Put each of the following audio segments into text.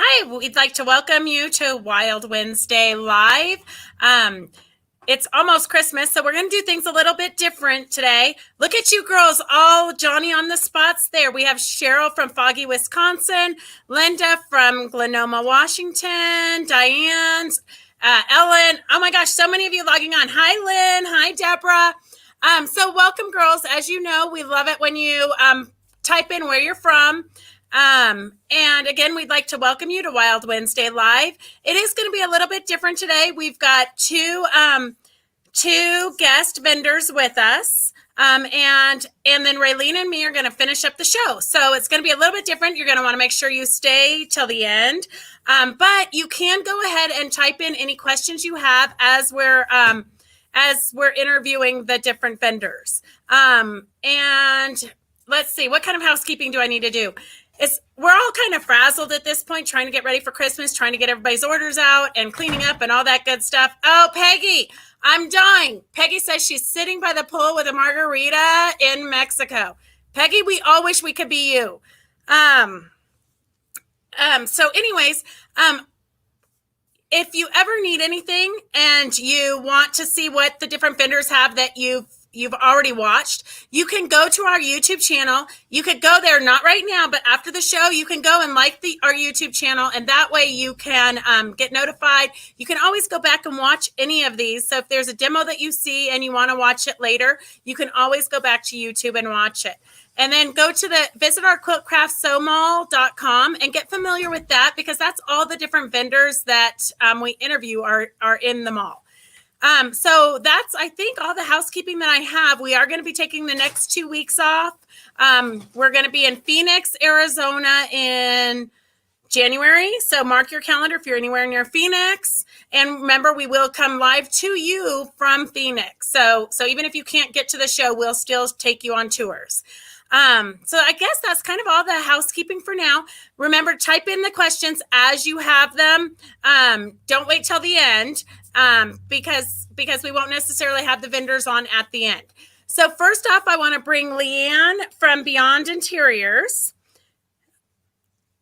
Hi, we'd like to welcome you to Wild Wednesday Live. It's almost Christmas, so we're going to do things a little bit different today. Look at you girls, all Johnny on the spots there. We have Cheryl from Foggy, Wisconsin, Linda from Glenoma, Washington, Diane, Ellen. Oh my gosh, so many of you logging on. Hi, Lynn. Hi, Deborah. So welcome, girls. As you know, we love it when you type in where you're from. And again, we'd like to welcome you to Wild Wednesday Live. It is going to be a little bit different today. We've got two guest vendors with us. And then Raylene and me are going to finish up the show. So it's going to be a little bit different. You're going to want to make sure you stay till the end. But you can go ahead and type in any questions you have as we're interviewing the different vendors. And let's see, what kind of housekeeping do I need to do? We're all kind of frazzled at this point, trying to get ready for Christmas, trying to get everybody's orders out and cleaning up and all that good stuff. Oh, Peggy, I'm dying. Peggy says she's sitting by the pool with a margarita in Mexico. Peggy, we all wish we could be you. So anyways, if you ever need anything and you want to see what the different vendors have that you've already watched, you can go to our YouTube channel. You could go there, not right now, but after the show, you can go and like our YouTube channel, and that way you can get notified. You can always go back and watch any of these. So if there's a demo that you see and you want to watch it later, you can always go back to YouTube and watch it. And then visit our quiltcraftSomall.com and get familiar with that, because that's all the different vendors that we interview are in the mall. So that's, I think, all the housekeeping that I have. We are going to be taking the next 2 weeks off. We're going to be in Phoenix, Arizona in January. So mark your calendar if you're anywhere near Phoenix. And remember, we will come live to you from Phoenix. So even if you can't get to the show, we'll still take you on tours. So I guess that's kind of all the housekeeping for now. Remember, type in the questions as you have them. Don't wait till the end, because we won't necessarily have the vendors on at the end. So first off, I want to bring Leanne from Beyond Interiors.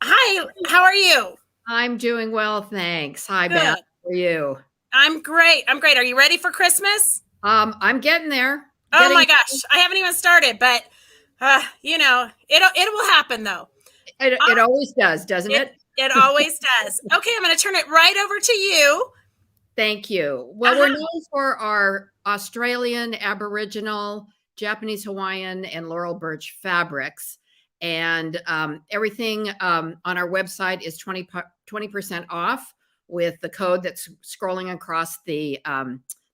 Hi, how are you? I'm doing well, thanks. Hi, Beth. How are you? I'm great. Are you ready for Christmas? I'm getting there. Oh my gosh, I haven't even started, but it will happen though. It always does, doesn't it? It always does. Okay, I'm going to turn it right over to you. Thank you. Well, we're known for our Australian, Aboriginal, Japanese, Hawaiian, and Laurel Birch fabrics. And everything on our website is 20% off with the code that's scrolling across the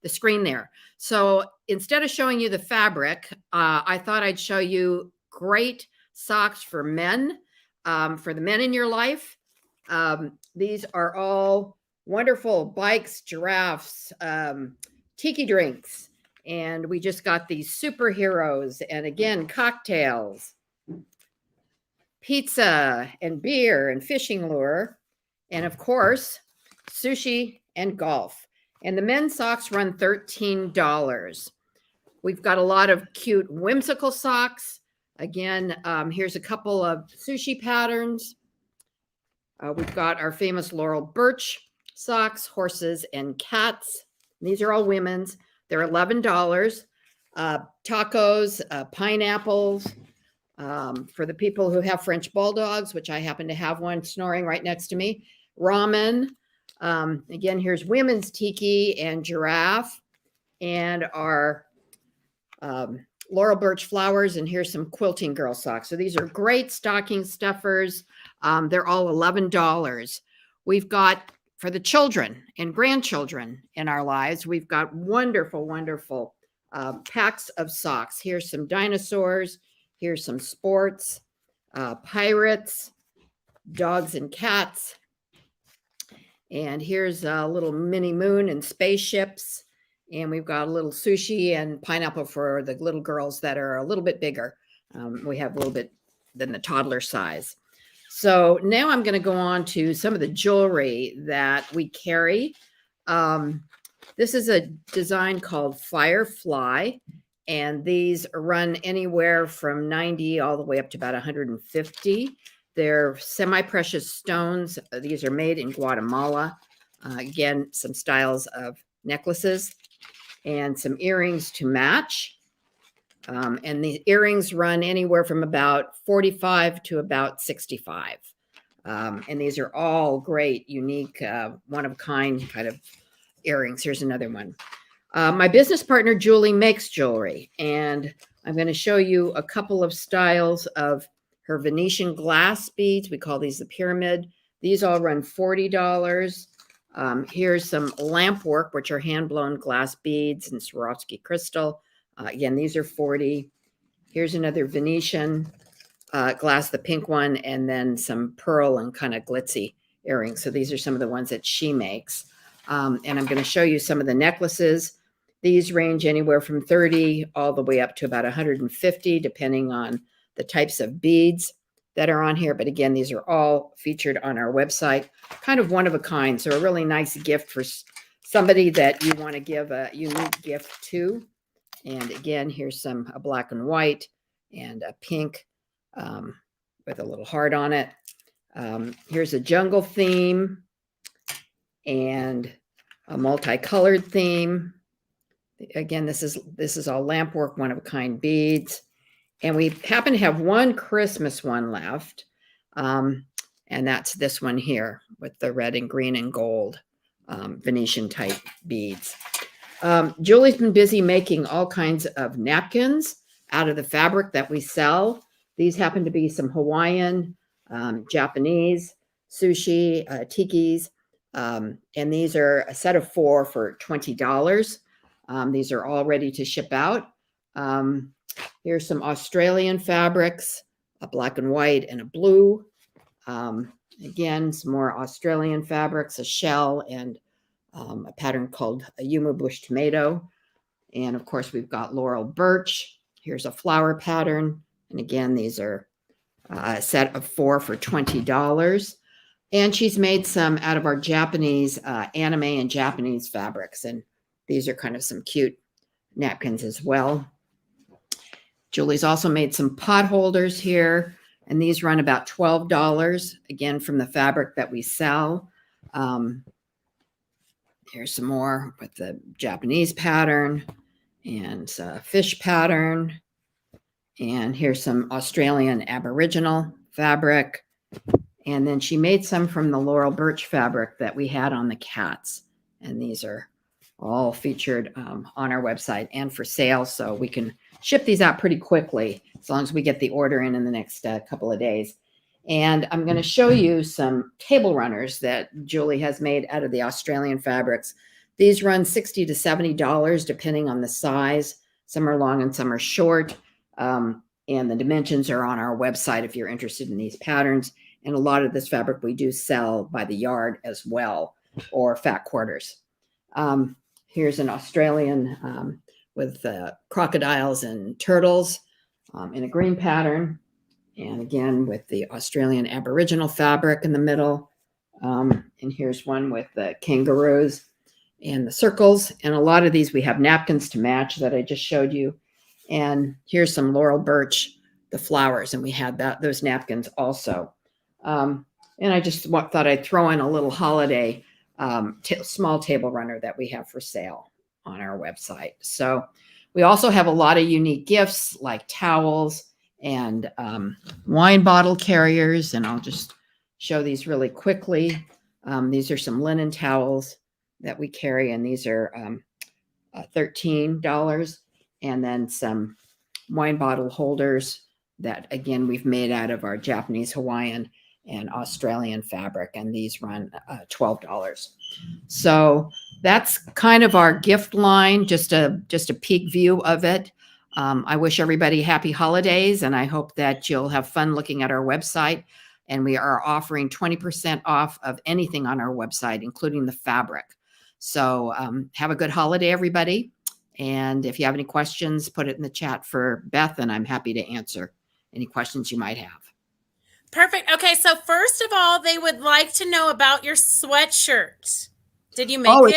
screen there. So instead of showing you the fabric, I thought I'd show you great socks for men, for the men in your life. These are all wonderful bikes, giraffes, tiki drinks. And we just got these superheroes, and again, cocktails, pizza and beer and fishing lure, and of course, sushi and golf. And the men's socks run $13. We've got a lot of cute whimsical socks. Again, here's a couple of sushi patterns. We've got our famous Laurel Birch socks, horses and cats. These are all women's. They're $11. Tacos, pineapples, for the people who have French bulldogs, which I happen to have one snoring right next to me. Ramen. Again, here's women's tiki and giraffe, and our Laurel Birch flowers, and here's some quilting girl socks. So these are great stocking stuffers. They're all $11. We've got, for the children and grandchildren in our lives, we've got wonderful, wonderful packs of socks. Here's some dinosaurs. Here's some sports, pirates, dogs and cats. And here's a little mini moon and spaceships. And we've got a little sushi and pineapple for the little girls that are a little bit bigger. We have a little bit than the toddler size. So now I'm going to go on to some of the jewelry that we carry. This is a design called Firefly. And these run anywhere from $90 all the way up to about $150. They're semi-precious stones. These are made in Guatemala. Again, some styles of necklaces and some earrings to match. And the earrings run anywhere from about 45 to about 65. And these are all great, unique, one-of-a-kind kind of earrings. Here's another one. My business partner, Julie, makes jewelry, and I'm going to show you a couple of styles of her Venetian glass beads. We call these the pyramid. These all run $40. Here's some lamp work, which are hand-blown glass beads and Swarovski crystal. Again, these are $40. Here's another Venetian glass, the pink one, and then some pearl and kind of glitzy earrings. So these are some of the ones that she makes. And I'm going to show you some of the necklaces. These range anywhere from 30 all the way up to about 150, depending on the types of beads that are on here. But again, these are all featured on our website, kind of one of a kind. So a really nice gift for somebody that you want to give a unique gift to. And again, here's a black and white and a pink with a little heart on it. Here's a jungle theme and a multicolored theme. Again, this is all lamp work, one of a kind beads. And we happen to have one Christmas one left. And that's this one here with the red and green and gold Venetian type beads. Julie's been busy making all kinds of napkins out of the fabric that we sell. These happen to be some Hawaiian, Japanese, sushi, tikis. And these are a set of 4 for $20. These are all ready to ship out. Here's some Australian fabrics, a black and white and a blue. Again, some more Australian fabrics, a shell and a pattern called a Yuma bush tomato. And of course, we've got Laurel Birch. Here's a flower pattern. And again, these are a set of 4 for $20. And she's made some out of our Japanese anime and Japanese fabrics. And these are kind of some cute napkins as well. Julie's also made some pot holders here. And these run about $12, again, from the fabric that we sell. Here's some more with the Japanese pattern and a fish pattern. And here's some Australian Aboriginal fabric. And then she made some from the Laurel Birch fabric that we had on the cats. And these are all featured on our website and for sale. So we can ship these out pretty quickly as long as we get the order in the next couple of days. And I'm going to show you some table runners that Julie has made out of the Australian fabrics. These run $60 to $70 depending on the size. Some are long and some are short. And the dimensions are on our website if you're interested in these patterns. And a lot of this fabric we do sell by the yard as well, or fat quarters. Here's an Australian with crocodiles and turtles in a green pattern. And again, with the Australian Aboriginal fabric in the middle. And here's one with the kangaroos and the circles. And a lot of these, we have napkins to match that I just showed you. And here's some Laurel Birch, the flowers. And we had those napkins also. And I just thought I'd throw in a little holiday small table runner that we have for sale on our website. So we also have a lot of unique gifts like towels and wine bottle carriers. And I'll just show these really quickly. These are some linen towels that we carry, and these are $13. And then some wine bottle holders that, again, we've made out of our Japanese, Hawaiian, and Australian fabric, and these run $12. So that's kind of our gift line, just a peek view of it. I wish everybody happy holidays, and I hope that you'll have fun looking at our website. And we are offering 20% off of anything on our website, including the fabric. So have a good holiday, everybody. And if you have any questions, put it in the chat for Beth, and I'm happy to answer any questions you might have. Perfect. Okay, so first of all, they would like to know about your sweatshirt. Did you make it? Or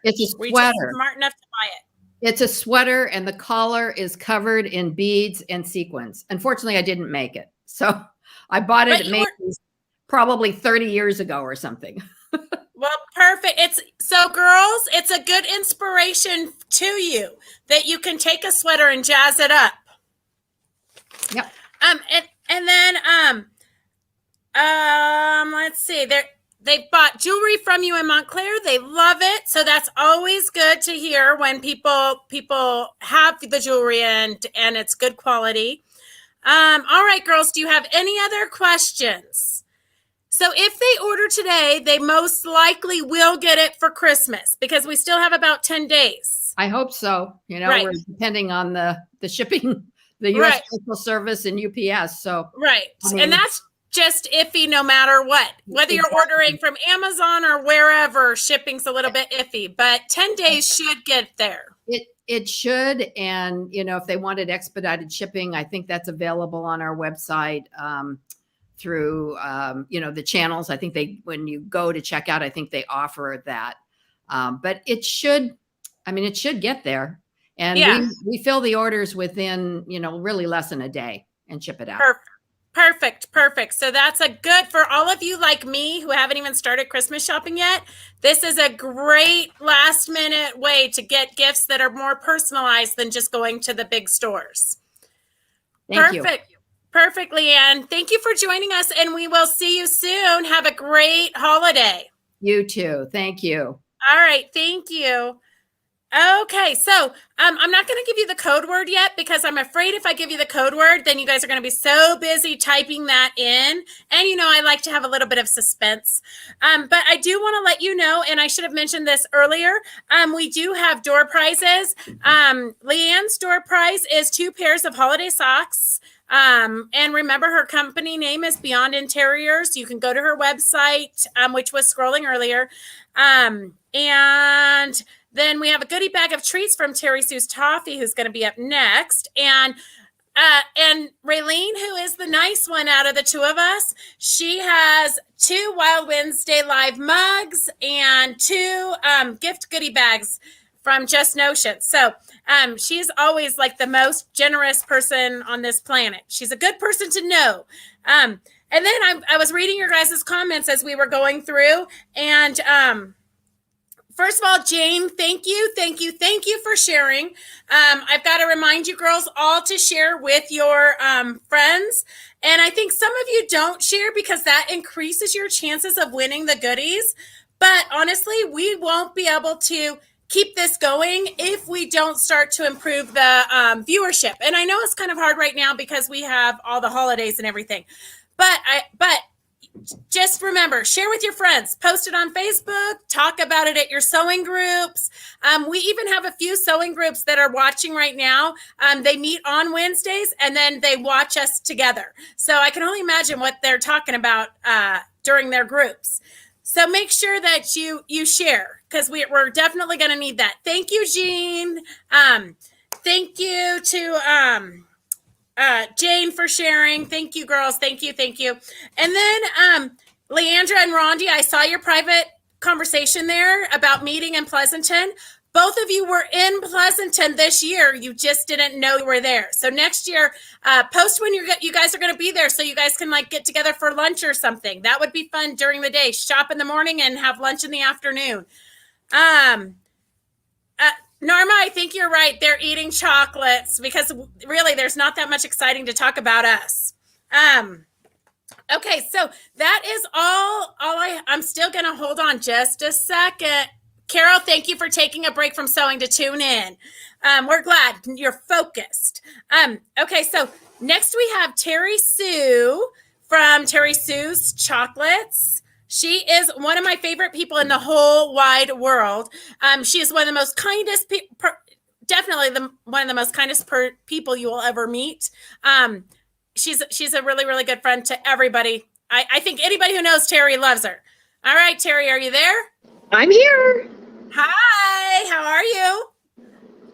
it's a were you sweater. just smart enough to buy it? It's a sweater, and the collar is covered in beads and sequins. Unfortunately, I didn't make it. So I bought it But at you were, Macy's probably 30 years ago or something. well, perfect. So girls, it's a good inspiration to you that you can take a sweater and jazz it up. Yep. And then let's see. They bought jewelry from you in Montclair. They love it. So that's always good to hear when people have the jewelry and it's good quality. All right, girls, do you have any other questions? So if they order today, they most likely will get it for Christmas because we still have about 10 days. I hope so. Right. We're depending on the shipping, the U.S. Right. Postal Service and UPS. So right. I mean, And that's just iffy no matter what. Whether you're ordering from Amazon or wherever, shipping's a little bit iffy, but 10 days should get there. It should. And, if they wanted expedited shipping, I think that's available on our website through, the channels. I think when you go to check out, I think they offer that. But it should get there. And we fill the orders within, really less than a day and ship it out. Perfect. So that's a good for all of you like me who haven't even started Christmas shopping yet. This is a great last minute way to get gifts that are more personalized than just going to the big stores. Thank you. Perfect, Leanne. Thank you for joining us, and we will see you soon. Have a great holiday. You too. Thank you. All right. Thank you. Okay, so I'm not going to give you the code word yet because I'm afraid if I give you the code word, then you guys are going to be so busy typing that in. And, I like to have a little bit of suspense. But I do want to let you know, and I should have mentioned this earlier, we do have door prizes. Leanne's door prize is 2 pairs of holiday socks. And remember, her company name is Beyond Interiors. You can go to her website, which was scrolling earlier. And then we have a goodie bag of treats from Terry Sue's Toffee, who's going to be up next. And Raylene, who is the nice one out of the two of us, she has 2 Wild Wednesday Live mugs and 2 gift goodie bags from Just Notion. So she's always like the most generous person on this planet. She's a good person to know. And then I was reading your guys' comments as we were going through, and first of all, Jane, thank you for sharing. I've got to remind you girls all to share with your friends. And I think some of you don't share because that increases your chances of winning the goodies. But honestly, we won't be able to keep this going if we don't start to improve the viewership. And I know it's kind of hard right now because we have all the holidays and everything. But just remember, share with your friends, post it on Facebook, talk about it at your sewing groups. We even have a few sewing groups that are watching right now. They meet on Wednesdays and then they watch us together. So I can only imagine what they're talking about during their groups. So make sure that you share because we're definitely going to need that. Thank you, Jean. Thank you to Jane for sharing. Thank you, girls. Thank you. And then Leandra and Rondi, I saw your private conversation there about meeting in Pleasanton. Both of you were in Pleasanton this year. You just didn't know you were there. So next year, post when you guys are going to be there so you guys can get together for lunch or something. That would be fun during the day. Shop in the morning and have lunch in the afternoon. Norma, I think you're right. They're eating chocolates because really there's not that much exciting to talk about us. Okay, so that is all I'm still going to hold on just a second. Carol, thank you for taking a break from sewing to tune in. We're glad you're focused. Okay, so next we have Terry Sue from Terry Sue's Chocolates. She is one of my favorite people in the whole wide world. She is one of the most kindest people, definitely one of the most kindest people you will ever meet. She's a really, really good friend to everybody. I think anybody who knows Terry loves her. All right, Terry, are you there? I'm here. Hi, how are you?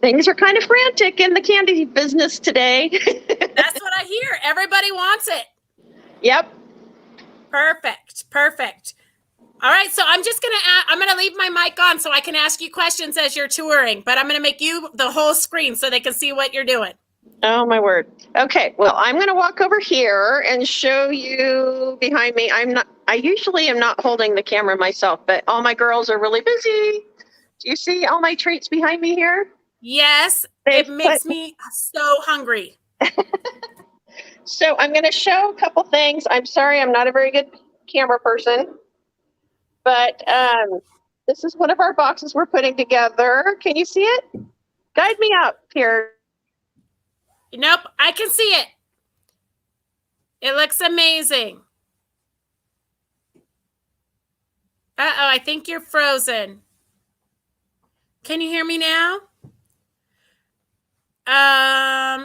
Things are kind of frantic in the candy business today. That's what I hear. Everybody wants it. Yep. Perfect. All right, so I'm going to leave my mic on so I can ask you questions as you're touring, but I'm going to make you the whole screen so they can see what you're doing. Oh my word. Okay, well, I'm going to walk over here and show you behind me. I usually am not holding the camera myself, but all my girls are really busy. Do you see all my treats behind me here? Yes, They've it makes me so hungry. So I'm going to show a couple things. I'm sorry, I'm not a very good camera person, but this is one of our boxes we're putting together. Can you see it? Guide me out here. Nope, I can see it. It looks amazing. Uh-oh, I think you're frozen. Can you hear me now?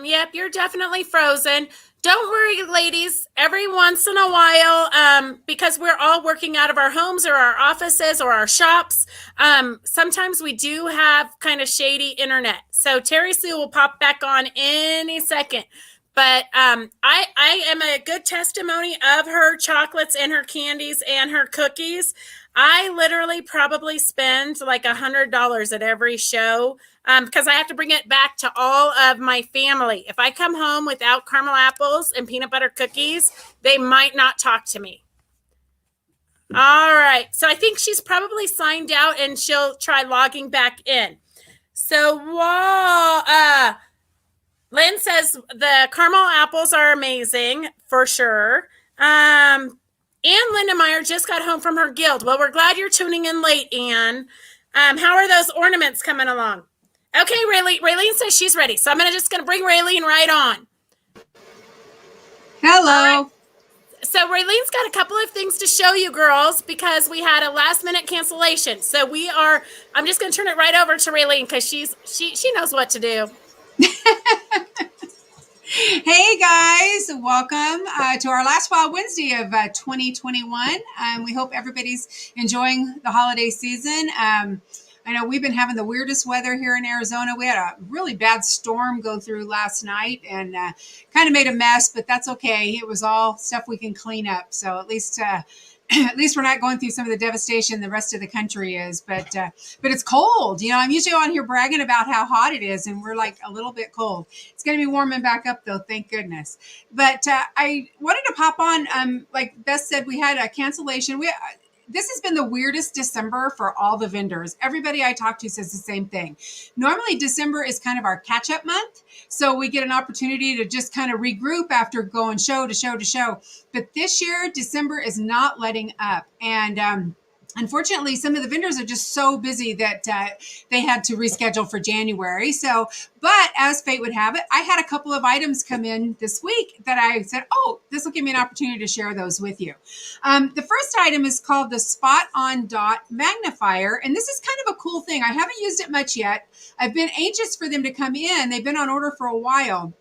Yep, you're definitely frozen. Don't worry, ladies. Every once in a while, because we're all working out of our homes or our offices or our shops, sometimes we do have kind of shady internet. So Terry Sue will pop back on any second. But I am a good testimony of her chocolates and her candies and her cookies. I literally probably spend like $100 at every show because I have to bring it back to all of my family. If I come home without caramel apples and peanut butter cookies, they might not talk to me. All right. So I think she's probably signed out and she'll try logging back in. So while Lynn says the caramel apples are amazing for sure. Ann Lindemeyer just got home from her guild. Well, we're glad you're tuning in late, Ann. How are those ornaments coming along? Okay, Raylene says she's ready. So I'm just going to bring Raylene right on. Hello. Right. So Raylene's got a couple of things to show you girls because we had a last minute cancellation. So I'm just going to turn it right over to Raylene because she knows what to do. Hey guys, welcome to our last Wild Wednesday of 2021. We hope everybody's enjoying the holiday season. I know we've been having the weirdest weather here in Arizona. We had a really bad storm go through last night and kind of made a mess, but that's okay. It was all stuff we can clean up. So at least we're not going through some of the devastation the rest of the country is. But it's cold. You know, I'm usually on here bragging about how hot it is, and we're like a little bit cold. It's going to be warming back up though, thank goodness. But I wanted to pop on. Like Beth said, we had a cancellation. This has been the weirdest December for all the vendors. Everybody I talk to says the same thing. Normally, December is kind of our catch-up month. So we get an opportunity to just kind of regroup after going show to show to show. But this year, December is not letting up. And unfortunately, some of the vendors are just so busy that they had to reschedule for January. So, but as fate would have it, I had a couple of items come in this week that I said, oh, this will give me an opportunity to share those with you. The first item is called the Spot On Dot Magnifier. And this is kind of a cool thing. I haven't used it much yet. I've been anxious for them to come in. They've been on order for a while.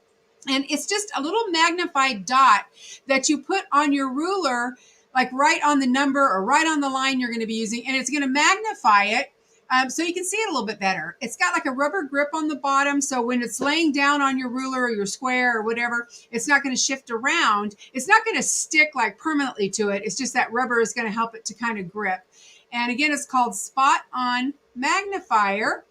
And it's just a little magnified dot that you put on your ruler, like right on the number or right on the line you're going to be using, and it's going to magnify it so you can see it a little bit better. It's got like a rubber grip on the bottom, so when it's laying down on your ruler or your square or whatever, it's not going to shift around. It's not going to stick like permanently to it. It's just that rubber is going to help it to kind of grip. And again, it's called Spot On Magnifier.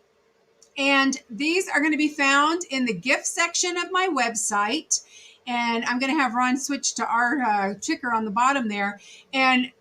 And these are going to be found in the gift section of my website. And I'm going to have Ron switch to our ticker on the bottom there. And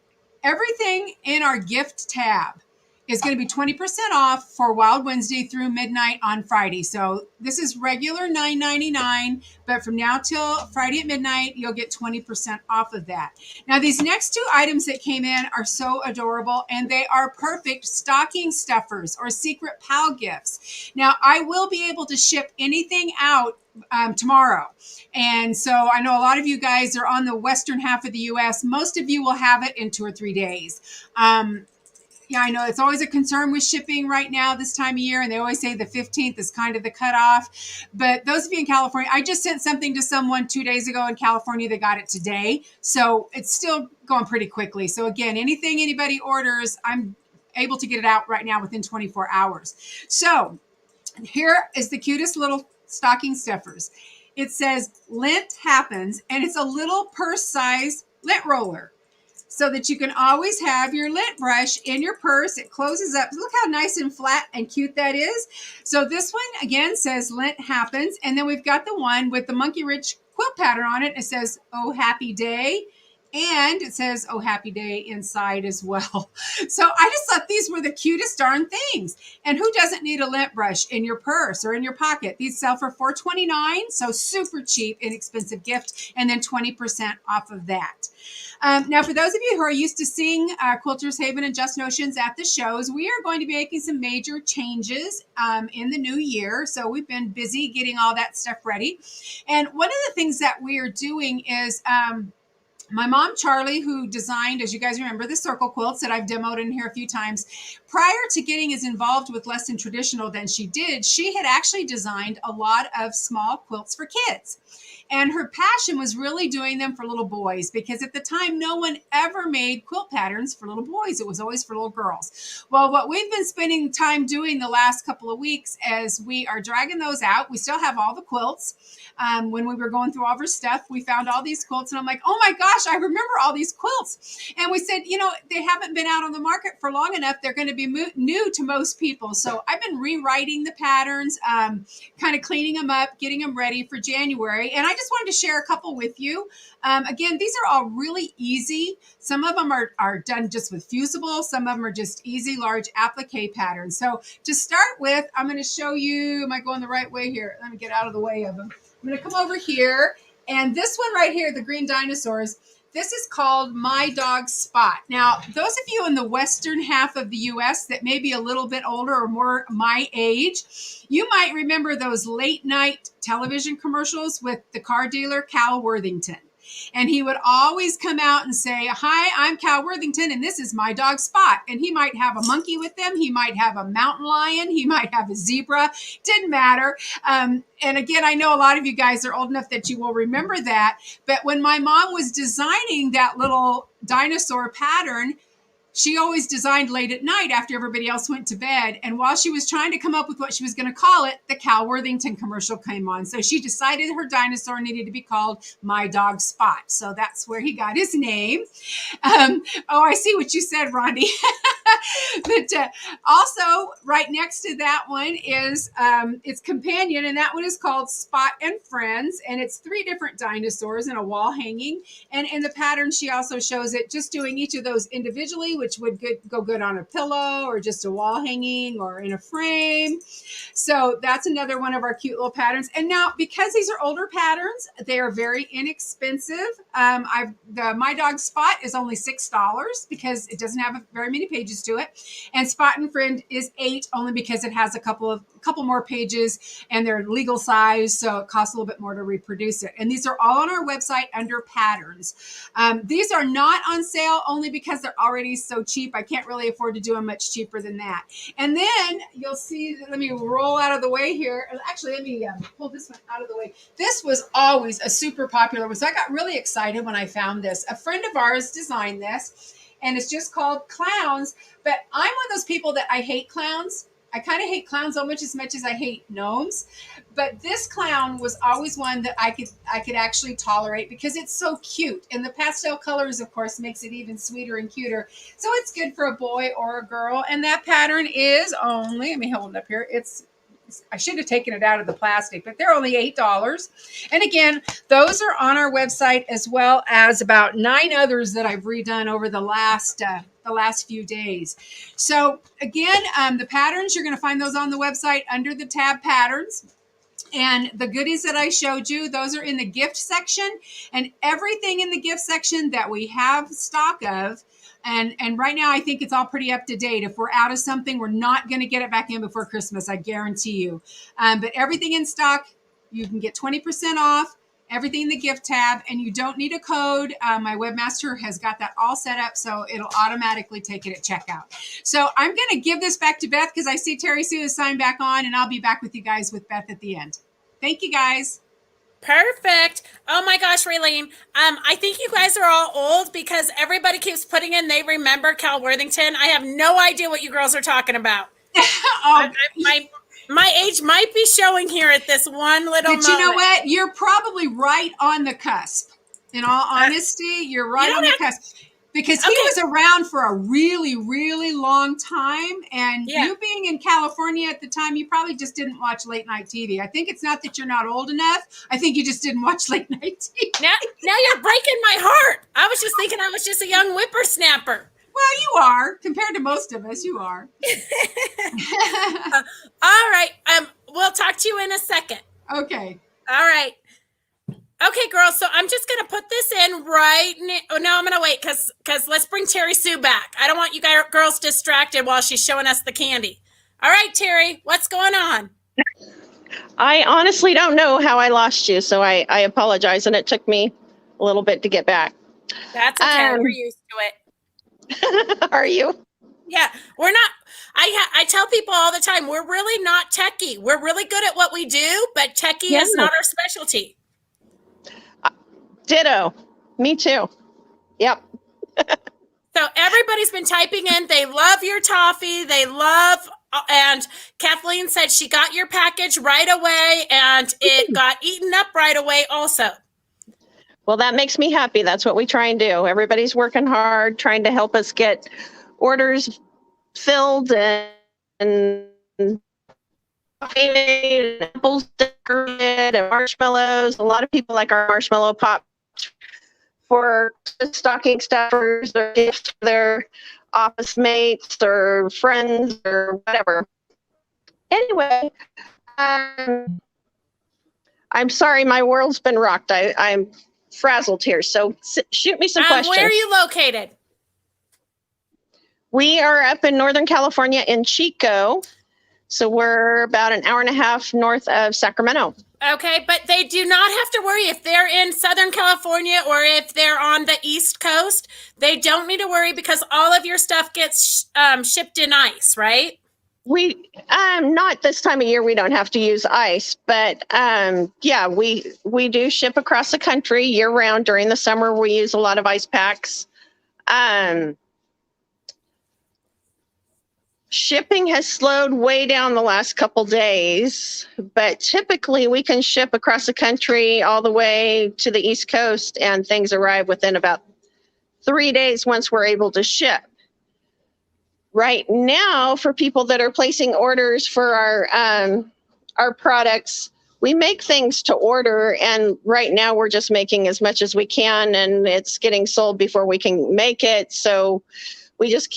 everything in our gift tab is going to be 20% off for Wild Wednesday through midnight on Friday. So this is regular $9.99, but from now till Friday at midnight, you'll get 20% off of that. Now, these next two items that came in are so adorable, and they are perfect stocking stuffers or secret pal gifts. Now, I will be able to ship anything out tomorrow. And so I know a lot of you guys are on the western half of the U.S. Most of you will have it in 2 or 3 days. Yeah, I know it's always a concern with shipping right now this time of year, and they always say the 15th is kind of the cutoff. But those of you in California, I just sent something to someone 2 days ago in California that got it today. So it's still going pretty quickly. So again, anything anybody orders, I'm able to get it out right now within 24 hours. So here is the cutest little stocking stuffers. It says Lint Happens, and it's a little purse-size lint roller. so that you can always have your lint brush in your purse. It closes up. Look how nice and flat and cute that is. So this one again says lint happens. And then we've got the one with the Monkey Rich quilt pattern on it. It says, oh, happy day. And it says, oh, happy day inside as well. So I just thought these were the cutest darn things. And who doesn't need a lint brush in your purse or in your pocket? These sell for $4.29. So super cheap, inexpensive gift. And then 20% off of that. Now, for those of you who are used to seeing Quilters Haven and Just Notions at the shows, we are going to be making some major changes in the new year. So we've been busy getting all that stuff ready. And one of the things that we are doing is my mom, Charlie, who designed, as you guys remember, the circle quilts that I've demoed in here a few times, prior to getting as involved with Less Than Traditional than she did, she had actually designed a lot of small quilts for kids. And her passion was really doing them for little boys, because at the time, no one ever made quilt patterns for little boys. It was always for little girls. Well, what we've been spending time doing the last couple of weeks is we are dragging those out. We still have all the quilts. When we were going through all of our stuff, we found all these quilts, and I'm like, oh my gosh, I remember all these quilts. And we said, you know, they haven't been out on the market for long enough. They're going to be new to most people. So I've been rewriting the patterns, kind of cleaning them up, getting them ready for January. And I just wanted to share a couple with you. Again, these are all really easy. Some of them are done just with fusible. Some of them are just easy, large applique patterns. So to start with, I'm going to show you, am I going the right way here? Let me get out of the way of them. I'm going to come over here, and this one right here, the green dinosaurs, this is called My Dog Spot. Now, those of you in the western half of the U.S. that may be a little bit older or more my age, you might remember those late night television commercials with the car dealer, Cal Worthington. And he would always come out and say, hi, I'm Cal Worthington, and this is my dog Spot. And he might have a monkey with him. He might have a mountain lion. He might have a zebra. Didn't matter. And again, I know a lot of you guys are old enough that you will remember that. But when my mom was designing that little dinosaur pattern, she always designed late at night after everybody else went to bed. And while she was trying to come up with what she was going to call it, the Cal Worthington commercial came on. So she decided her dinosaur needed to be called My Dog Spot. So that's where he got his name. Oh, I see what you said, Rondi. But also right next to that one is its companion, and that one is called Spot and Friends. And it's 3 different dinosaurs in a wall hanging. And in the pattern, she also shows it just doing each of those individually, which would go good on a pillow or just a wall hanging or in a frame. So that's another one of our cute little patterns. And now, because these are older patterns, they are very inexpensive. The My Dog Spot is only $6 because it doesn't have very many pages to it. And Spot and Friend is $8 only because it has a couple more pages and they're legal size, so it costs a little bit more to reproduce it. And these are all on our website under patterns. These are not on sale only because they're already so cheap. I can't really afford to do them much cheaper than that. And then you'll see, let me roll out of the way here. Actually, let me pull this one out of the way. This was always a super popular one. So I got really excited when I found this. A friend of ours designed this, and it's just called Clowns. But I'm one of those people that I hate clowns. I kind of hate clowns almost as much as I hate gnomes. But this clown was always one that I could actually tolerate because it's so cute. And the pastel colors, of course, makes it even sweeter and cuter. So it's good for a boy or a girl. And that pattern is only, let me hold it up here. I should have taken it out of the plastic, but they're only $8. And again, those are on our website, as well as about 9 others that I've redone over the last few days. So again, the patterns, you're going to find those on the website under the tab patterns. And the goodies that I showed you, those are in the gift section, and everything in the gift section that we have stock of. And right now, I think it's all pretty up to date. If we're out of something, we're not going to get it back in before Christmas, I guarantee you. But everything in stock, you can get 20% off, everything in the gift tab, and you don't need a code. My webmaster has got that all set up, so it'll automatically take it at checkout. So I'm going to give this back to Beth because I see Terry Sue has signed back on, and I'll be back with you guys with Beth at the end. Thank you, guys. Perfect. Oh my gosh, Raylene. I think you guys are all old because everybody keeps putting in they remember Cal Worthington. I have no idea what you girls are talking about. My age might be showing here at this one little moment. But you know what? You're probably right on the cusp. In all honesty, you're right on the cusp. because he was around for a really, really long time. And you being in California at the time, you probably just didn't watch late night TV. I think it's not that you're not old enough. I think you just didn't watch late night TV. Now you're breaking my heart. I was just thinking I was just a young whippersnapper. Well, you are. Compared to most of us, you are. All right. We'll talk to you in a second. Okay. All right. Okay, girls. So I'm just going to put this in right now. Oh, no, I'm going to wait because let's bring Terry Sue back. I don't want you girls distracted while she's showing us the candy. All right, Terry, what's going on? I honestly don't know how I lost you, so I apologize, and it took me a little bit to get back. That's okay. We're used to it. Are you? Yeah, we're not. I tell people all the time, we're really not techie. We're really good at what we do, but techie is not our specialty. Ditto. Me too. Yep. So everybody's been typing in. They love your toffee. They love, and Kathleen said she got your package right away, and it got eaten up right away also. Well, that makes me happy. That's what we try and do. Everybody's working hard, trying to help us get orders filled and apples decorated and marshmallows. A lot of people like our marshmallow pop for stocking stuffers or gifts for their office mates or friends or whatever. Anyway, I'm sorry, my world's been rocked. I'm frazzled here. So shoot me some questions. Where are you located? We are up in Northern California in Chico. So we're about an hour and a half north of Sacramento. Okay, but they do not have to worry if they're in Southern California or if they're on the East Coast. They don't need to worry because all of your stuff gets shipped in ice, right? We not this time of year. We don't have to use ice, but yeah, we do ship across the country year round. During the summer, we use a lot of ice packs. Shipping has slowed way down the last couple days, but typically we can ship across the country all the way to the East Coast, and things arrive within about 3 days once we're able to ship. Right now, for people that are placing orders for our products, we make things to order, and right now we're just making as much as we can, and it's getting sold before we can make it. So we just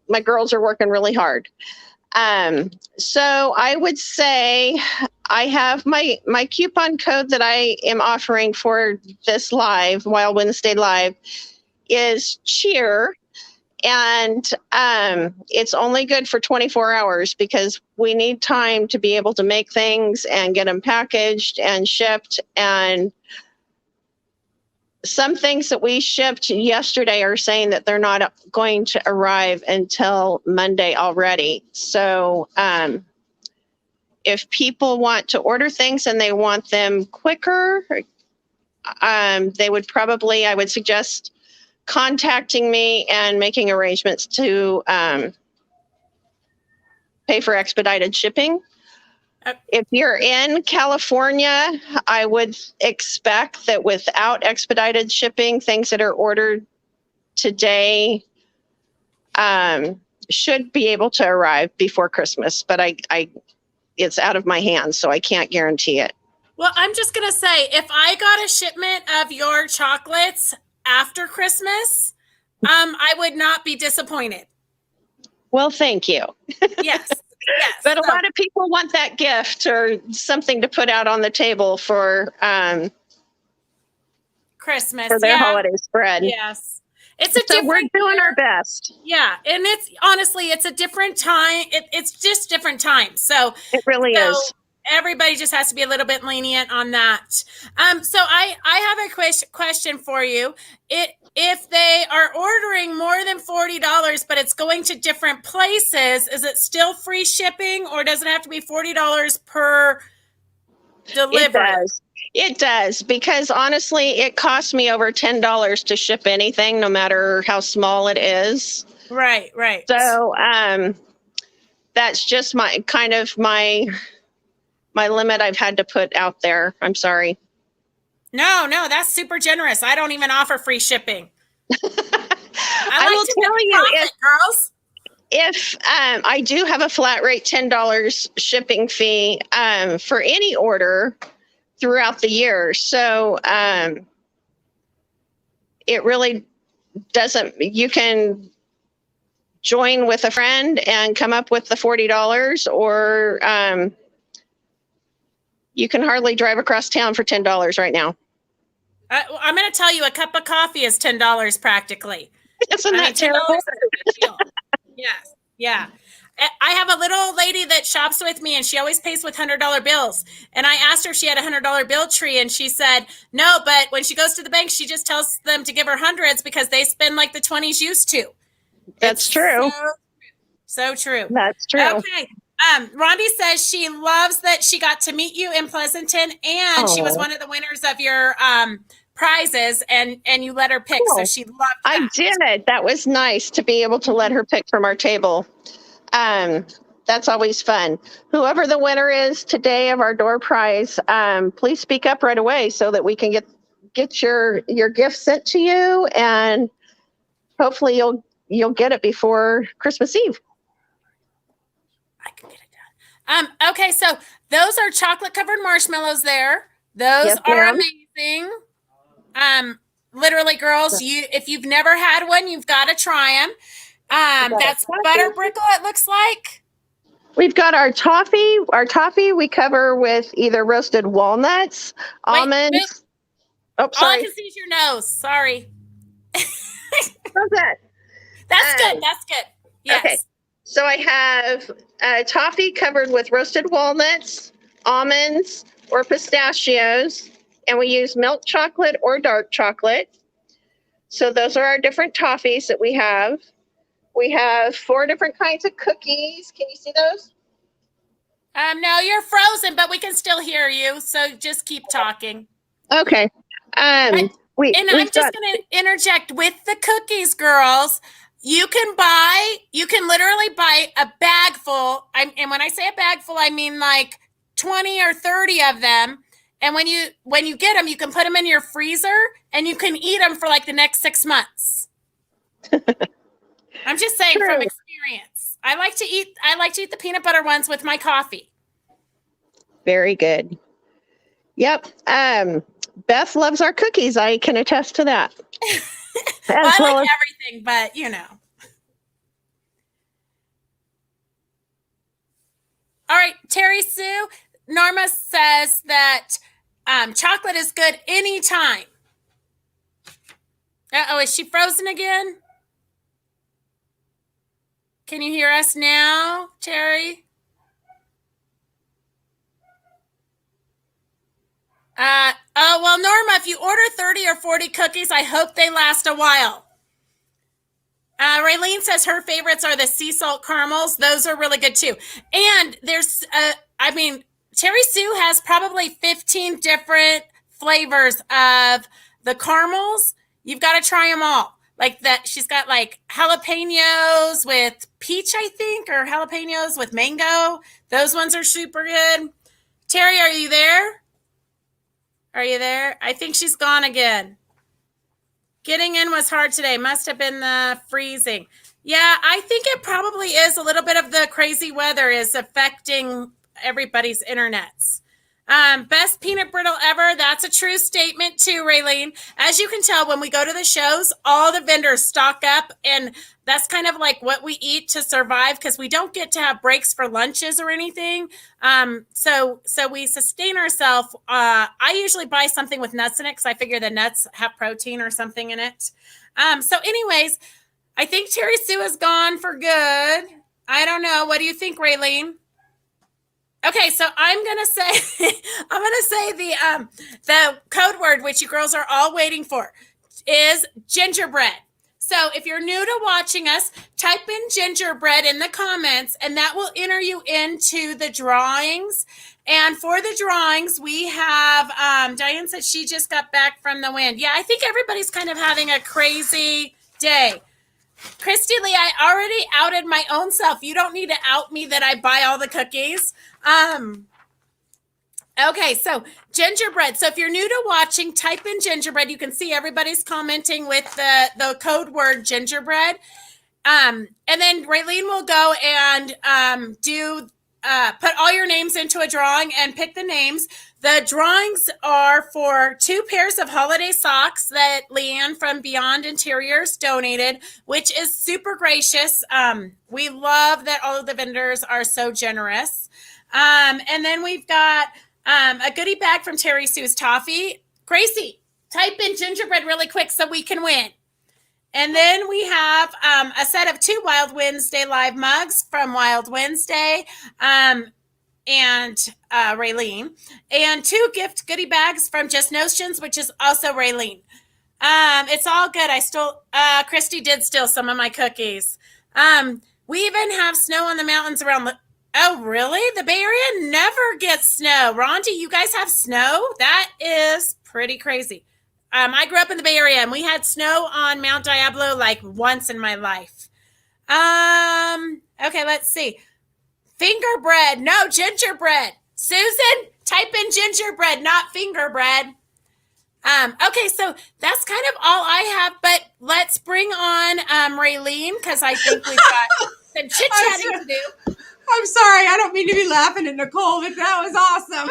my girls are working really hard. So I would say I have my coupon code that I am offering for this Wild Wednesday Live is CHEER. And it's only good for 24 hours because we need time to be able to make things and get them packaged and shipped. And some things that we shipped yesterday are saying that they're not going to arrive until Monday already. So if people want to order things and they want them quicker, they would probably, I would suggest contacting me and making arrangements to pay for expedited shipping. If you're in California, I would expect that without expedited shipping, things that are ordered today should be able to arrive before Christmas, but it's out of my hands, so I can't guarantee it. Well, I'm just going to say, if I got a shipment of your chocolates after Christmas, I would not be disappointed. Well, thank you. Yes. Yes. But a lot of people want that gift or something to put out on the table for Christmas, for their holiday spread. Yes. It's a different we're doing our best. Yeah. And it's honestly, it's a different time. It's just different times. So it really is. Everybody just has to be a little bit lenient on that. So I have a question for you. If they are ordering more than $40, but it's going to different places, is it still free shipping, or does it have to be $40 per delivery? It does, because honestly, it costs me over $10 to ship anything, no matter how small it is. Right. So that's just my limit I've had to put out there. I'm sorry. No, that's super generous. I don't even offer free shipping. I will tell you, girls. if I do have a flat rate $10 shipping fee for any order throughout the year. So it really doesn't, you can join with a friend and come up with the $40, or you can hardly drive across town for $10 right now. I'm going to tell you, a cup of coffee is $10 practically. Isn't that terrible? $10 is a good deal. Yes. Yeah. I have a little lady that shops with me, and she always pays with $100 bills. And I asked her if she had a $100 bill tree, and she said no. But when she goes to the bank, she just tells them to give her hundreds because they spend like the 20s used to. That's true. So true. That's true. Okay. Rondi says she loves that she got to meet you in Pleasanton, and she was one of the winners of your prizes, and you let her pick. Cool. So she loved that. I did. That was nice to be able to let her pick from our table. That's always fun. Whoever the winner is today of our door prize, please speak up right away so that we can get your gift sent to you, and hopefully you'll get it before Christmas Eve. I can get it done. Okay, so those are chocolate covered marshmallows there. Those are amazing. Literally, girls, if you've never had one, you've got to try them. That's butter brickle, it looks like. We've got our toffee. Our toffee we cover with either roasted walnuts, almonds. Oh, sorry. All I can see is your nose. Sorry. How's that? That's good. That's good. Yes. Okay. So I have toffee covered with roasted walnuts, almonds, or pistachios, and we use milk chocolate or dark chocolate. So those are our different toffees that we have. We have 4 different kinds of cookies. Can you see those? No, you're frozen, but we can still hear you. So just keep talking. Okay. I'm just going to interject with the cookies, girls. You can literally buy a bag full. And when I say a bag full, I mean like 20 or 30 of them. And when you get them, you can put them in your freezer and you can eat them for like the next 6 months. I'm just saying from experience. I like to eat the peanut butter ones with my coffee. Very good. Yep. Beth loves our cookies. I can attest to that. Well, I like everything, but you know. All right, Terry Sue. Norma says that chocolate is good anytime. Uh-oh, is she frozen again? Can you hear us now, Terry? Well, Norma, if you order 30 or 40 cookies, I hope they last a while. Raylene says her favorites are the sea salt caramels. Those are really good too. And there's, Terry Sue has probably 15 different flavors of the caramels. You've got to try them all. Like that, she's got like jalapenos with peach, I think, or jalapenos with mango. Those ones are super good. Terry, are you there? Are you there? I think she's gone again. Getting in was hard today. Must have been the freezing. Yeah, I think it probably is a little bit of the crazy weather is affecting everybody's internets. Best peanut brittle ever. That's a true statement too, Raylene. As you can tell, when we go to the shows, all the vendors stock up, and that's kind of like what we eat to survive because we don't get to have breaks for lunches or anything. So we sustain ourselves. I usually buy something with nuts in it because I figure the nuts have protein or something in it. So anyways, I think Terry Sue is gone for good. I don't know. What do you think, Raylene? Okay, so I'm gonna say the code word, which you girls are all waiting for, is gingerbread. So if you're new to watching us, type in gingerbread in the comments, and that will enter you into the drawings. And for the drawings, we have Diane said she just got back from the wind. Yeah, I think everybody's kind of having a crazy day. Christy Lee, I already outed my own self. You don't need to out me that I buy all the cookies. Okay, so gingerbread. So if you're new to watching, type in gingerbread. You can see everybody's commenting with the code word gingerbread. And then Raylene will go and put all your names into a drawing and pick the names. The drawings are for 2 pairs of holiday socks that Leanne from Beyond Interiors donated, which is super gracious. We love that all of the vendors are so generous. And then we've got a goodie bag from Terry Sue's Toffee. Gracie, type in gingerbread really quick so we can win. And then we have a set of 2 Wild Wednesday live mugs from Wild Wednesday and Raylene. And 2 gift goodie bags from Just Notions, which is also Raylene. It's all good. Christy did steal some of my cookies. We even have snow on the mountains around oh, really? The Bay Area never gets snow. Rondi, you guys have snow? That is pretty crazy. I grew up in the Bay Area, and we had snow on Mount Diablo like once in my life. Okay, let's see. Fingerbread. No, gingerbread. Susan, type in gingerbread, not fingerbread. Okay, so that's kind of all I have, but let's bring on Raylene, because I think we've got some chit-chatting to do. I'm sorry. I don't mean to be laughing at Nicole, but that was awesome.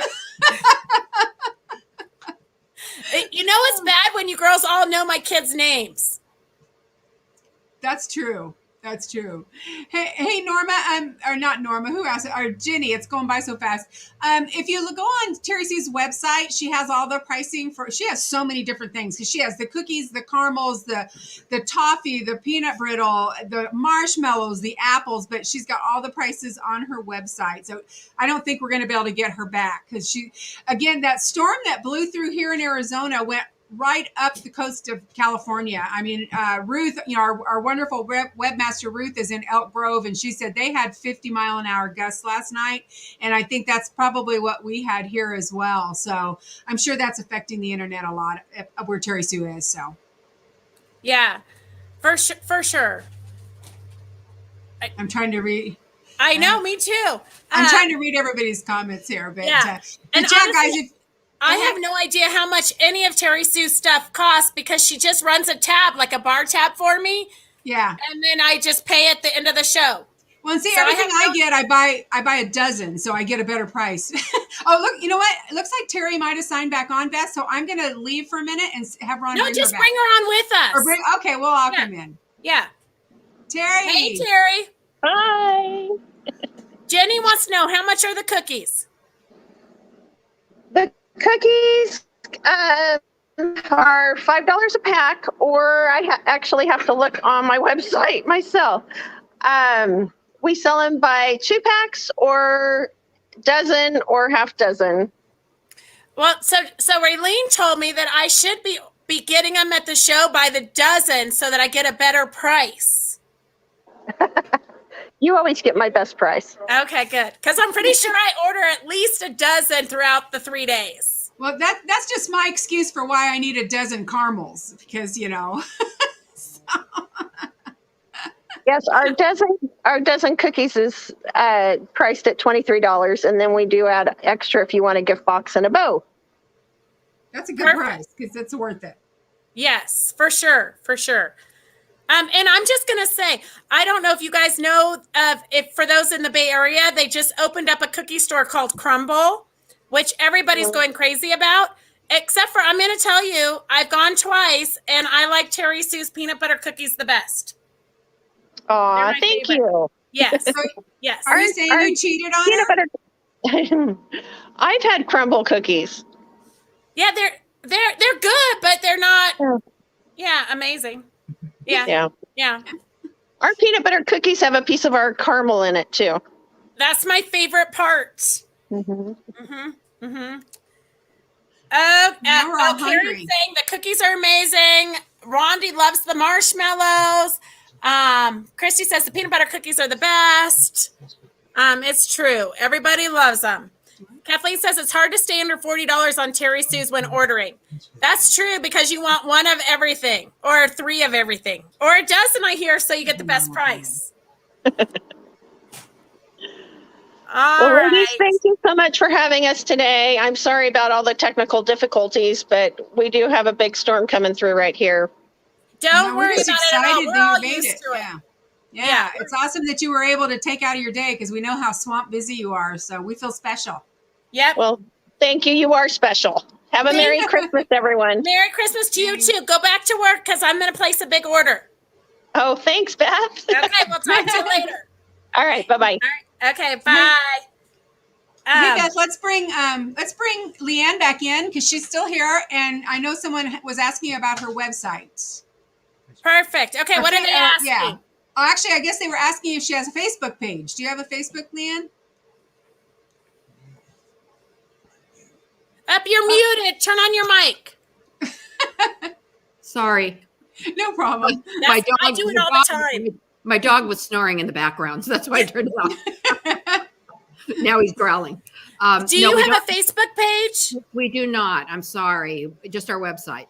You know it's bad when you girls all know my kids' names. That's true. That's true. Hey, Norma, or not Norma, who else? Or Jenny, it's going by so fast. If you go on Terry Sue's website, she has all the pricing she has so many different things, because she has the cookies, the caramels, the toffee, the peanut brittle, the marshmallows, the apples, but she's got all the prices on her website. So I don't think we're going to be able to get her back, because again, that storm that blew through here in Arizona went right up the coast of California. I mean, Ruth, our wonderful webmaster Ruth is in Elk Grove, and she said they had 50-mile-an-hour gusts last night. And I think that's probably what we had here as well. So I'm sure that's affecting the internet a lot where Terry Sue is. So, yeah, for sure. I'm trying to read. I know, me too. I'm trying to read everybody's comments here, but yeah. And honestly, guys, I have no idea how much any of Terry Sue's stuff costs, because she just runs a tab, like a bar tab for me. Yeah. And then I just pay at the end of the show. Well, see, so everything I buy a dozen, so I get a better price. Oh, look, you know what? It looks like Terry might have signed back on, Beth, so I'm going to leave for a minute and have Ron bring her back. Bring her on with us. Okay, well, I'll come in. Yeah. Terry. Hey, Terry. Hi. Jenny wants to know, how much are the cookies? The cookies are $5 a pack, or I actually have to look on my website myself. We sell them by 2 packs, or dozen, or half dozen. Well, so Raylene told me that I should be getting them at the show by the dozen so that I get a better price. You always get my best price. Okay, good. Because I'm pretty sure I order at least a dozen throughout the 3 days. Well, that's just my excuse for why I need a dozen caramels, because, So. Yes, our dozen cookies is priced at $23, and then we do add extra if you want a gift box and a bow. That's a good price, because it's worth it. Yes, for sure. And I'm just going to say, I don't know if you guys know if for those in the Bay Area, they just opened up a cookie store called Crumble, which everybody's going crazy about, except for, I'm going to tell you, I've gone twice, and I like Terry Sue's peanut butter cookies the best. Aw, thank you. Yes. Yes. Are you saying you cheated on peanut butter? I've had Crumble cookies. Yeah, they're good, but they're not. Yeah, amazing. Yeah. Our peanut butter cookies have a piece of our caramel in it too. That's my favorite part. Karen's saying the cookies are amazing. Rondi loves the marshmallows. Christy says the peanut butter cookies are the best. It's true. Everybody loves them. Kathleen says it's hard to stay under $40 on Terry Sue's when ordering. That's true, because you want 1 of everything, or 3 of everything, or a dozen, I hear, so you get the best price. All Well, ladies, right. thank you so much for having us today. I'm sorry about all the technical difficulties, but we do have a big storm coming through right here. Don't No, we're worry just about it at all. excited We're that all you made used it. to it. Yeah. Yeah. Yeah. It's awesome that you were able to take out of your day because we know how swamp busy you are. So we feel special. Yep. Well, thank you. You are special. Have a Merry Christmas, everyone. Merry Christmas to you too. Go back to work because I'm going to place a big order. Oh, thanks, Beth. Okay, we'll talk to you later. All right. Bye-bye. All right. Okay, bye. Hey Beth, let's bring Leanne back in because she's still here, and I know someone was asking about her website. Perfect. Okay, what are they asking? Yeah. Oh, actually, I guess they were asking if she has a Facebook page. Do you have a Facebook, Leanne? Up, you're muted. Turn on your mic. Sorry. No problem. I do it all the time. My dog was snoring in the background, so that's why I turned it off. Now he's growling. Do you have a Facebook page? We do not. I'm sorry. Just our website.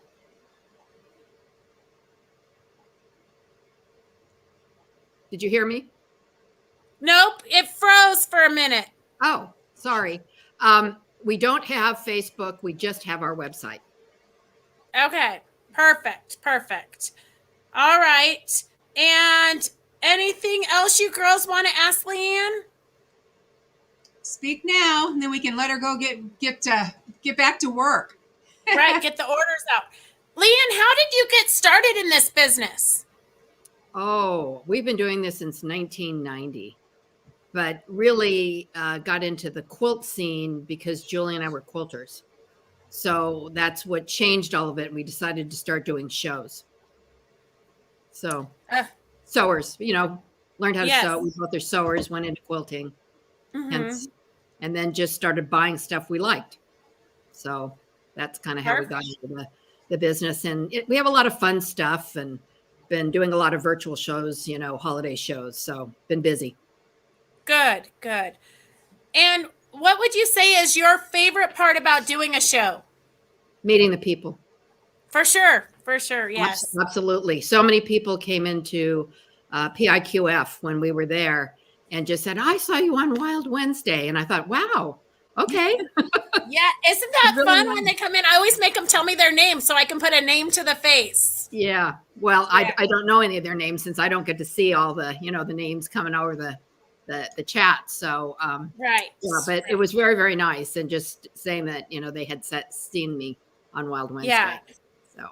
Did you hear me? Nope. It froze for a minute. Oh, sorry. We don't have Facebook. We just have our website. Okay. Perfect. Perfect. All right. And anything else you girls want to ask Leanne? Speak now, and then we can let her go get back to work. Right. Get the orders out. Leanne, how did you get started in this business? Oh, we've been doing this since 1990, but really got into the quilt scene because Julie and I were quilters. So that's what changed all of it. We decided to start doing shows. So sewers, learned how to sew. We both are sewers, went into quilting, hence, and then just started buying stuff we liked. So that's kind of how we got into the business. And we have a lot of fun stuff and been doing a lot of virtual shows, holiday shows. So been busy. Good, good. And what would you say is your favorite part about doing a show? Meeting the people. For sure. Yes. Absolutely. So many people came into PIQF when we were there and just said, I saw you on Wild Wednesday. And I thought, wow, okay. Yeah. Isn't that really fun when they come in? I always make them tell me their name so I can put a name to the face. Yeah. Well, yeah. I don't know any of their names since I don't get to see all the, the names coming over the chat. So, right. Yeah, but it was very, very nice. And just saying that, they had seen me on Wild Wednesday. Yeah. So.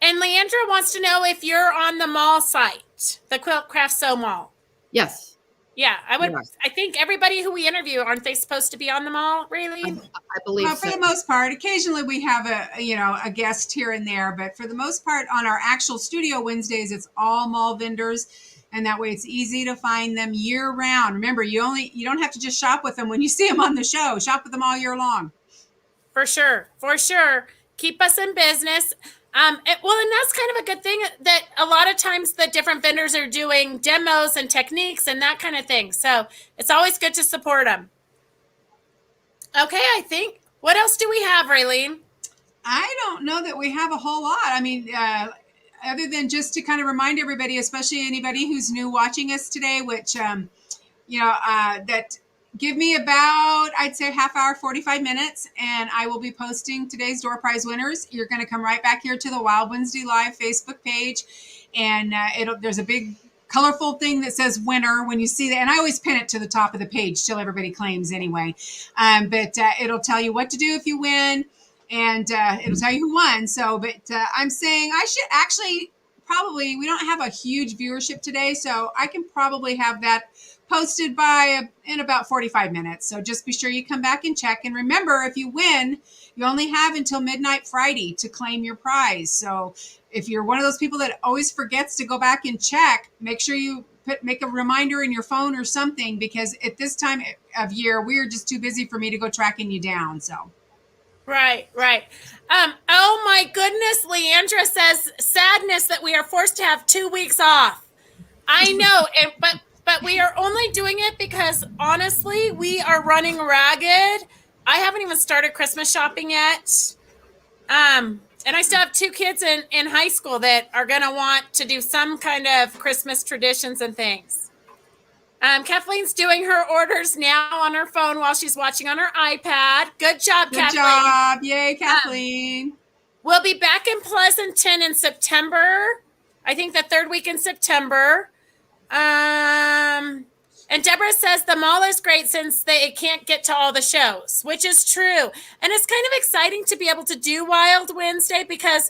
And Leandra wants to know if you're on the mall site, the Quilt Craft Sew Mall. Yes. Yeah, I would. Yes. I think everybody who we interview, aren't they supposed to be on the mall, really? I believe so. For the most part. Occasionally we have a guest here and there, but for the most part on our actual studio Wednesdays, it's all mall vendors. And that way it's easy to find them year round. Remember, you don't have to just shop with them when you see them on the show. Shop with them all year long. For sure. Keep us in business. And that's kind of a good thing that a lot of times the different vendors are doing demos and techniques and that kind of thing. So it's always good to support them. Okay, I think. What else do we have, Raylene? I don't know that we have a whole lot. I mean, other than just to kind of remind everybody, especially anybody who's new watching us today, which, that give me about, I'd say half hour, 45 minutes, and I will be posting today's door prize winners. You're going to come right back here to the Wild Wednesday Live Facebook page, and there's a big colorful thing that says winner when you see that. And I always pin it to the top of the page till everybody claims anyway. But it'll tell you what to do if you win, and it'll tell you who won. So, but I'm saying I should actually probably, we don't have a huge viewership today, so I can probably have that posted in about 45 minutes. So just be sure you come back and check. And remember, if you win, you only have until midnight Friday to claim your prize. So if you're one of those people that always forgets to go back and check, make sure you make a reminder in your phone or something, because at this time of year, we're just too busy for me to go tracking you down. So. Right. Oh my goodness. Leandra says sadness that we are forced to have 2 weeks off. I know. But we are only doing it because honestly, we are running ragged. I haven't even started Christmas shopping yet. And I still have 2 kids in high school that are going to want to do some kind of Christmas traditions and things. Kathleen's doing her orders now on her phone while she's watching on her iPad. Good job, Good Kathleen. job. Yay, Kathleen. We'll be back in Pleasanton in September. I think the third week in September. And Deborah says the mall is great since they can't get to all the shows, which is true. And it's kind of exciting to be able to do Wild Wednesday because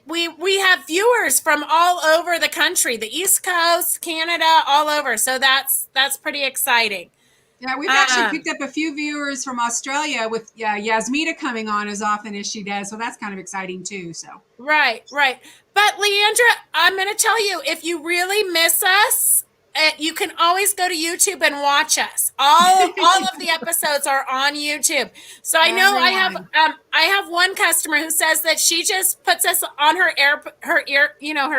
we have viewers from all over the country, the East Coast, Canada, all over. So that's pretty exciting. Yeah, we've actually picked up a few viewers from Australia with Yasmina coming on as often as she does. So that's kind of exciting too. So Right. But Leandra, I'm going to tell you, if you really miss us, you can always go to YouTube and watch us. All of the episodes are on YouTube. So I know I have one customer who says that she just puts us on her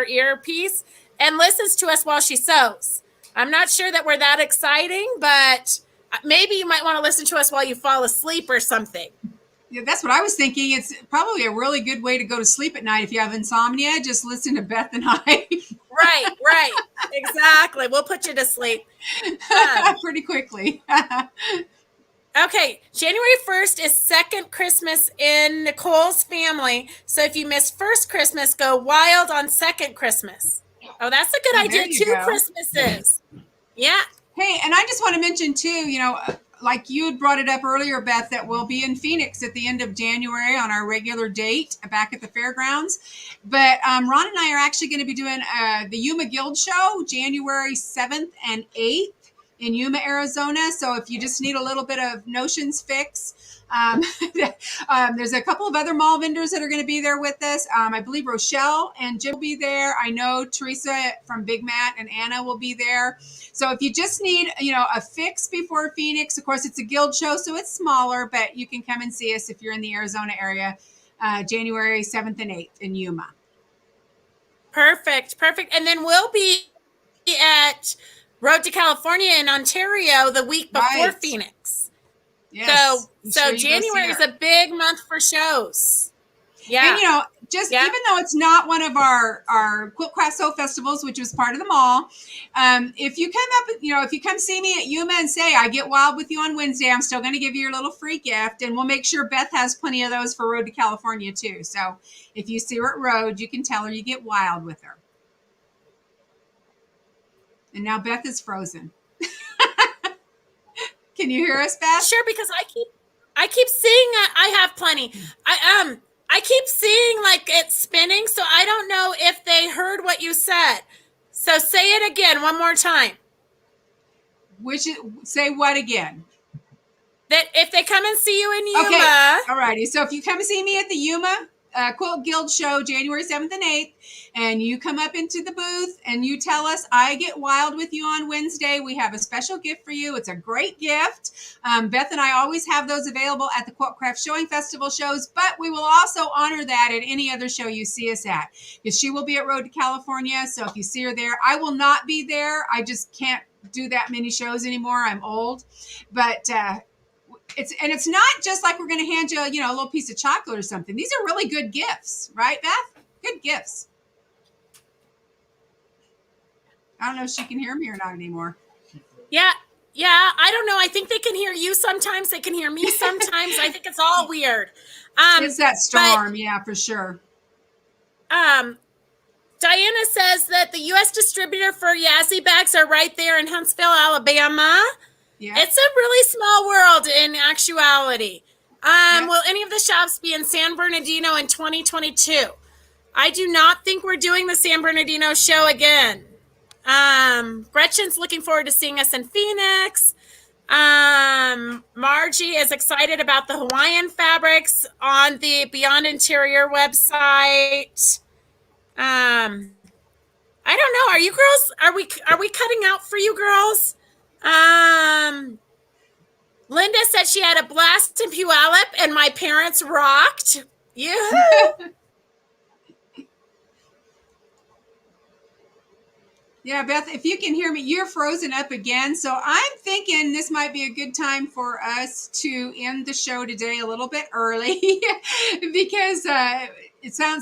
earpiece and listens to us while she sews. I'm not sure that we're that exciting, but maybe you might want to listen to us while you fall asleep or something. yeah, that's what I was thinking. It's probably a really good way to go to sleep at night. If you have insomnia, just listen to Beth and I. Right. Exactly. We'll put you to sleep. Pretty quickly. Okay, January 1st is second Christmas in Nicole's family. So if you missed first Christmas, go wild on second Christmas. Oh, that's a good idea. There you 2 go. Christmases. Yeah. Hey, and I just want to mention too, like you had brought it up earlier, Beth, that we'll be in Phoenix at the end of January on our regular date back at the fairgrounds. But Ron and I are actually going to be doing the Yuma Guild Show January 7th and 8th in Yuma, Arizona. So if you just need a little bit of notions fix, there's a couple of other mall vendors that are going to be there with us. I believe Rochelle and Jim will be there. I know Teresa from Big Matt and Anna will be there. So if you just need, a fix before Phoenix, of course, it's a guild show, so it's smaller, but you can come and see us if you're in the Arizona area, January 7th and 8th in Yuma. Perfect. And then we'll be at Road to California in Ontario the week before Right. Phoenix. Yes. So January is a big month for shows. Yeah. And even though it's not one of our Quilt Craft Sew festivals, which was part of the mall, if you come up, if you come see me at Yuma and say, I get wild with you on Wednesday, I'm still going to give you your little free gift. And we'll make sure Beth has plenty of those for Road to California too. So if you see her at Road, you can tell her you get wild with her. And now Beth is frozen. Can you hear us, Beth? Sure, because I keep seeing I have plenty. I keep seeing like it's spinning, so I don't know if they heard what you said. So say it again one more time. Say what again? That if they come and see you in Yuma. Okay. All righty. So if you come see me at the Yuma Quilt Guild Show January 7th and 8th, and you come up into the booth and you tell us, I get wild with you on Wednesday, we have a special gift for you. It's a great gift. Beth and I always have those available at the Quilt Craft Showing Festival shows, but we will also honor that at any other show you see us at, because she will be at Road to California. So if you see her there, I will not be there. I just can't do that many shows anymore. I'm old, but it's not just like we're going to hand you, a little piece of chocolate or something. These are really good gifts, right, Beth? Good gifts. I don't know if she can hear me or not anymore. Yeah. I don't know. I think they can hear you sometimes. They can hear me sometimes. I think it's all weird. It's that storm, yeah, for sure. Diana says that the U.S. distributor for Yazzie bags are right there in Huntsville, Alabama. Yeah. It's a really small world in actuality. Will any of the shops be in San Bernardino in 2022? I do not think we're doing the San Bernardino show again. Gretchen's looking forward to seeing us in Phoenix. Margie is excited about the Hawaiian fabrics on the Beyond Interior website. I don't know. Are you girls? Are we cutting out for you girls? Linda said she had a blast in Puyallup and my parents rocked. Yoo-hoo! Yeah, Beth, if you can hear me, you're frozen up again. So I'm thinking this might be a good time for us to end the show today a little bit early because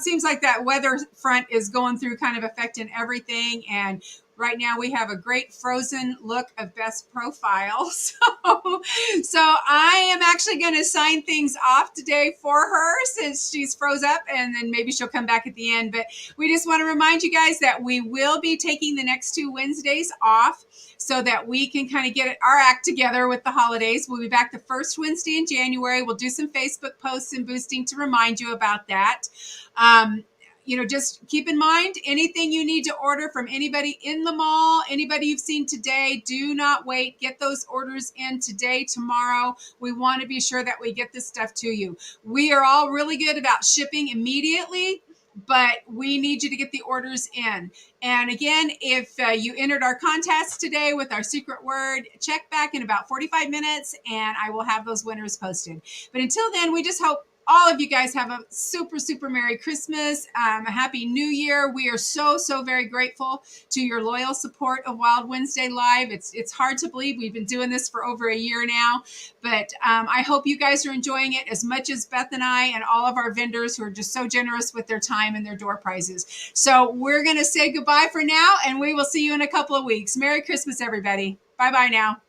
seems like that weather front is going through kind of affecting everything. And right now we have a great frozen look of best profile. So I am actually going to sign things off today for her since she's froze up, and then maybe she'll come back at the end. But we just want to remind you guys that we will be taking the next 2 Wednesdays off so that we can kind of get our act together with the holidays. We'll be back the first Wednesday in January. We'll do some Facebook posts and boosting to remind you about that. Just keep in mind, anything you need to order from anybody in the mall, anybody you've seen today, do not wait. Get those orders in today, tomorrow. We want to be sure that we get this stuff to you. We are all really good about shipping immediately, but we need you to get the orders in. And again, if you entered our contest today with our secret word, check back in about 45 minutes and I will have those winners posted. But until then, we just hope all of you guys have a super, super Merry Christmas, a Happy New Year. We are so, so very grateful to your loyal support of Wild Wednesday Live. It's hard to believe we've been doing this for over a year now, but I hope you guys are enjoying it as much as Beth and I and all of our vendors who are just so generous with their time and their door prizes. So we're going to say goodbye for now, and we will see you in a couple of weeks. Merry Christmas, everybody. Bye-bye now.